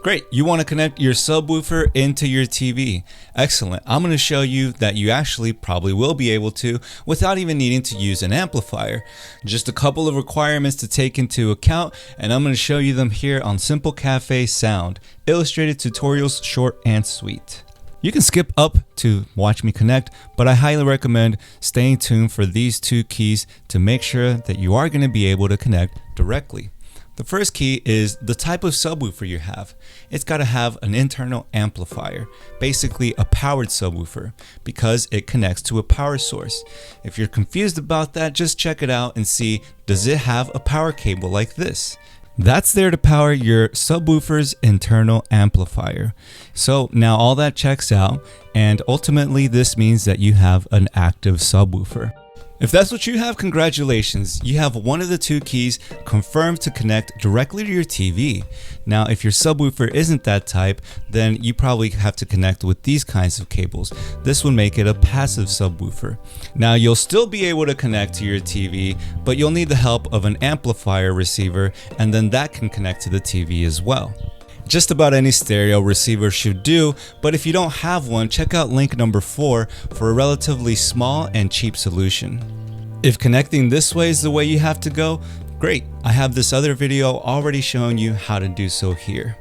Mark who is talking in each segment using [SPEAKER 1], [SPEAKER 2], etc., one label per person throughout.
[SPEAKER 1] Great, you want to connect your subwoofer into your TV. Excellent. I'm going to show you that you actually probably will be able to without even needing to use an amplifier. Just a couple of requirements to take into account, and I'm going to show you them here on Simple Cafe Sound. Illustrated tutorials, short and sweet. You can skip up to watch me connect, but I highly recommend staying tuned for these two keys to make sure that you are going to be able to connect directly. The first key is the type of subwoofer you have. It's got to have an internal amplifier, basically a powered subwoofer, because it connects to a power source. If you're confused about that, just check it out and see, does it have a power cable like this? That's there to power your subwoofer's internal amplifier. So now all that checks out, and ultimately this means that you have an active subwoofer. If that's what you have, congratulations. You have one of the two keys confirmed to connect directly to your TV. Now, if your subwoofer isn't that type, then you probably have to connect with these kinds of cables. This would make it a passive subwoofer. Now, you'll still be able to connect to your TV, but you'll need the help of an amplifier receiver, and then that can connect to the TV as well. Just about any stereo receiver should do, but if you don't have one, check out link number 4 for a relatively small and cheap solution. If connecting this way is the way you have to go, great. I have this other video already showing you how to do so here.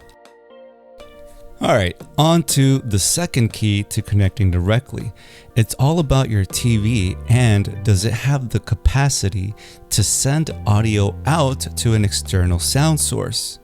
[SPEAKER 1] Alright, on to the second key to connecting directly. It's all about your TV, and does it have the capacity to send audio out to an external sound source?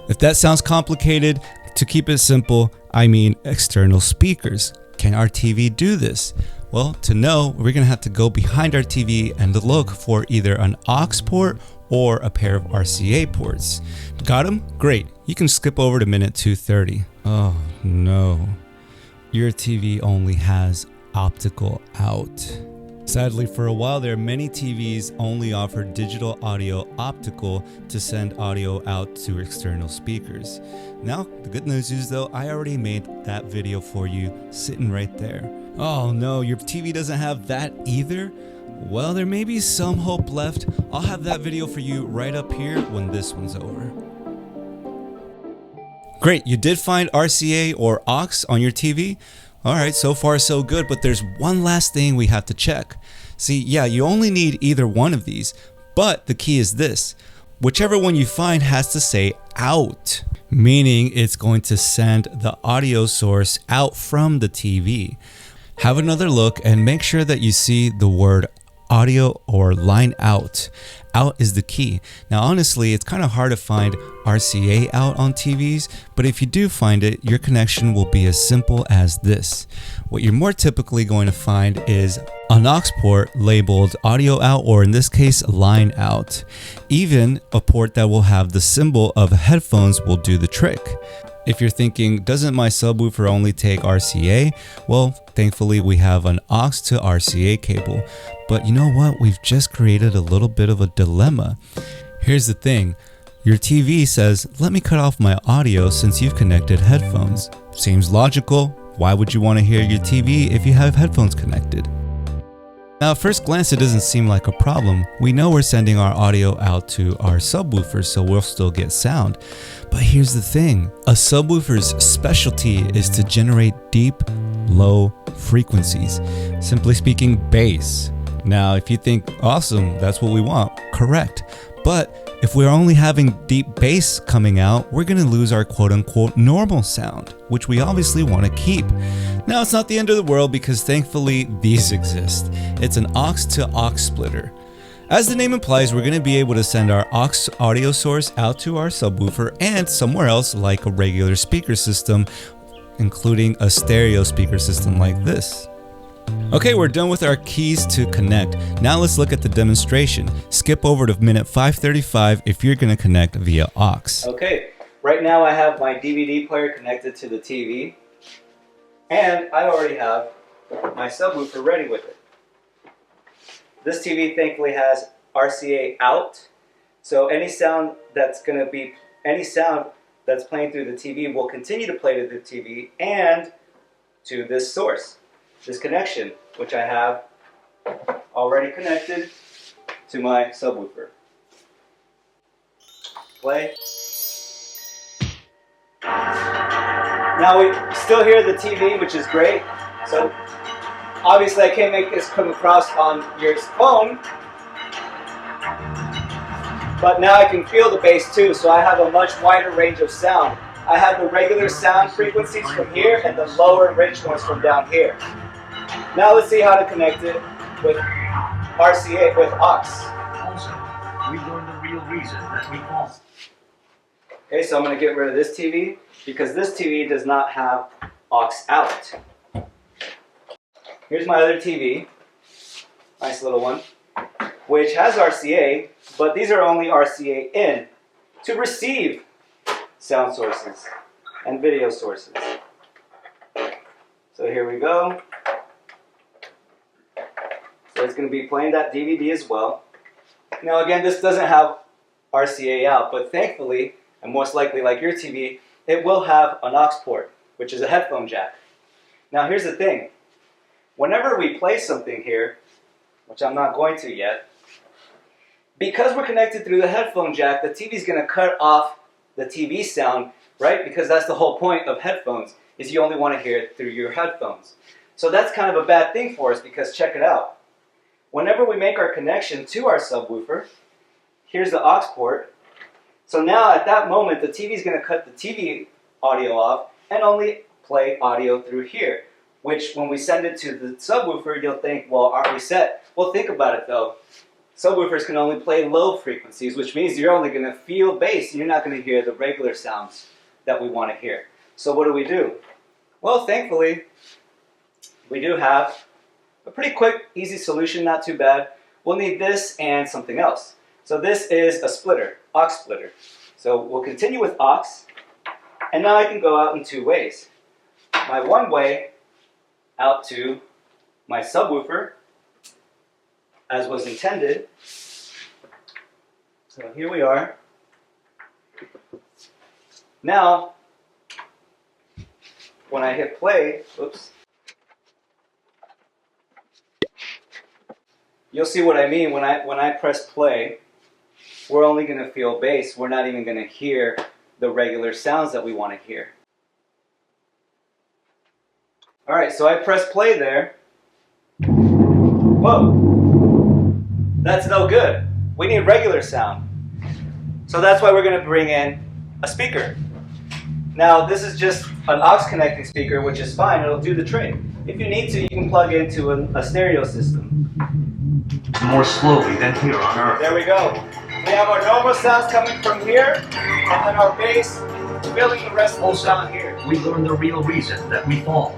[SPEAKER 1] If that sounds complicated, to keep it simple, I mean external speakers. Can our TV do this? Well, to know, we're going to have to go behind our TV and look for either an aux port or a pair of RCA ports. Got them? Great. You can skip over to minute 230. Oh no, your TV only has optical out. Sadly, for a while there, many TVs only offered digital audio optical to send audio out to external speakers. Now, the good news is though, I already made that video for you sitting right there. Oh no, your TV doesn't have that either? Well, there may be some hope left. I'll have that video for you right up here when this one's over. Great, you did find RCA or aux on your TV? Alright, so far so good, but there's one last thing we have to check. See, yeah, you only need either one of these, but the key is this. Whichever one you find has to say out, meaning it's going to send the audio source out from the TV. Have another look and make sure that you see the word audio or line out. Out is the key. Now honestly, it's kind of hard to find RCA out on TVs, but if you do find it, your connection will be as simple as this. What you're more typically going to find is an aux port labeled audio out, or in this case, line out. Even a port that will have the symbol of headphones will do the trick. If you're thinking, doesn't my subwoofer only take RCA? Well, thankfully we have an aux to RCA cable. But you know what? We've just created a little bit of a dilemma. Here's the thing. Your TV says, let me cut off my audio since you've connected headphones. Seems logical. Why would you want to hear your TV if you have headphones connected? Now at first glance it doesn't seem like a problem. We know we're sending our audio out to our subwoofer, so we'll still get sound. But here's the thing, a subwoofer's specialty is to generate deep, low frequencies. Simply speaking, bass. Now if you think, awesome, that's what we want, correct. But if we're only having deep bass coming out, we're going to lose our quote-unquote normal sound, which we obviously want to keep. Now it's not the end of the world because thankfully these exist. It's an aux to aux splitter. As the name implies, we're going to be able to send our aux audio source out to our subwoofer and somewhere else like a regular speaker system, including a stereo speaker system like this. Okay, we're done with our keys to connect. Now let's look at the demonstration. Skip over to minute 535 if you're going to connect via aux. Okay, right now I have my DVD player connected to the TV, and I already have my subwoofer ready with it. This TV thankfully has RCA out, so any sound that's playing through the TV will continue to play to the TV and to this source. This connection, which I have already connected to my subwoofer. Play.
[SPEAKER 2] Now we still hear the TV, which is great. So obviously I can't make this come across on your phone, but now I can feel the bass too, so I have a much wider range of sound. I have the regular sound frequencies from here and the lower rich ones from down here. Now let's see how to connect it with RCA, with aux.
[SPEAKER 3] Also, we learned the real reason that we fall.
[SPEAKER 2] Okay, so I'm going to get rid of this TV because this TV does not have aux out. Here's my other TV, nice little one, which has RCA, but these are only RCA in to receive sound sources and video sources. So here we go. So it's going to be playing that DVD as well. Now again, this doesn't have RCA out, but thankfully, and most likely like your TV, it will have an aux port, which is a headphone jack. Now here's the thing. Whenever we play something here, which I'm not going to yet, because we're connected through the headphone jack, the TV is going to cut off the TV sound, right? Because that's the whole point of headphones, is you only want to hear it through your headphones. So that's kind of a bad thing for us because check it out. Whenever we make our connection to our subwoofer, here's the aux port. So now at that moment, the TV is going to cut the TV audio off and only play audio through here, which when we send it to the subwoofer, you'll think, well, aren't we set? Well, think about it though. Subwoofers can only play low frequencies, which means you're only going to feel bass and you're not going to hear the regular sounds that we want to hear. So what do? Well, thankfully, we do have a pretty quick, easy solution, not too bad. We'll need this and something else. So this is a splitter, aux splitter. So we'll continue with aux, and now I can go out in two ways. My one way out to my subwoofer, as was intended. So here we are. Now, when I hit play, oops, you'll see what I mean. When I press play, we're only going to feel bass. We're not even going to hear the regular sounds that we want to hear. All right, so I press play there. Whoa, that's no good. We need regular sound. So that's why we're going to bring in a speaker. Now, this is just an aux connecting speaker, which is fine. It'll do the trick. If you need to, you can plug into a stereo system.
[SPEAKER 3] More slowly than here on Earth.
[SPEAKER 2] There we go. We have our normal sounds coming from here, and then our bass filling the rest of the sound here.
[SPEAKER 3] We learned the real reason that we fall.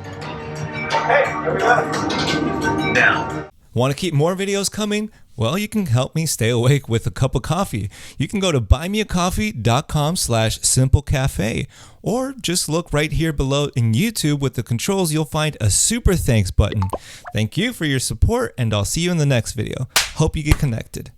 [SPEAKER 2] Okay, here we go.
[SPEAKER 3] Now.
[SPEAKER 1] Want to keep more videos coming? Well, you can help me stay awake with a cup of coffee. You can go to buymeacoffee.com/simplecafe, or just look right here below in YouTube with the controls. You'll find a super thanks button. Thank you for your support, and I'll see you in the next video. Hope you get connected.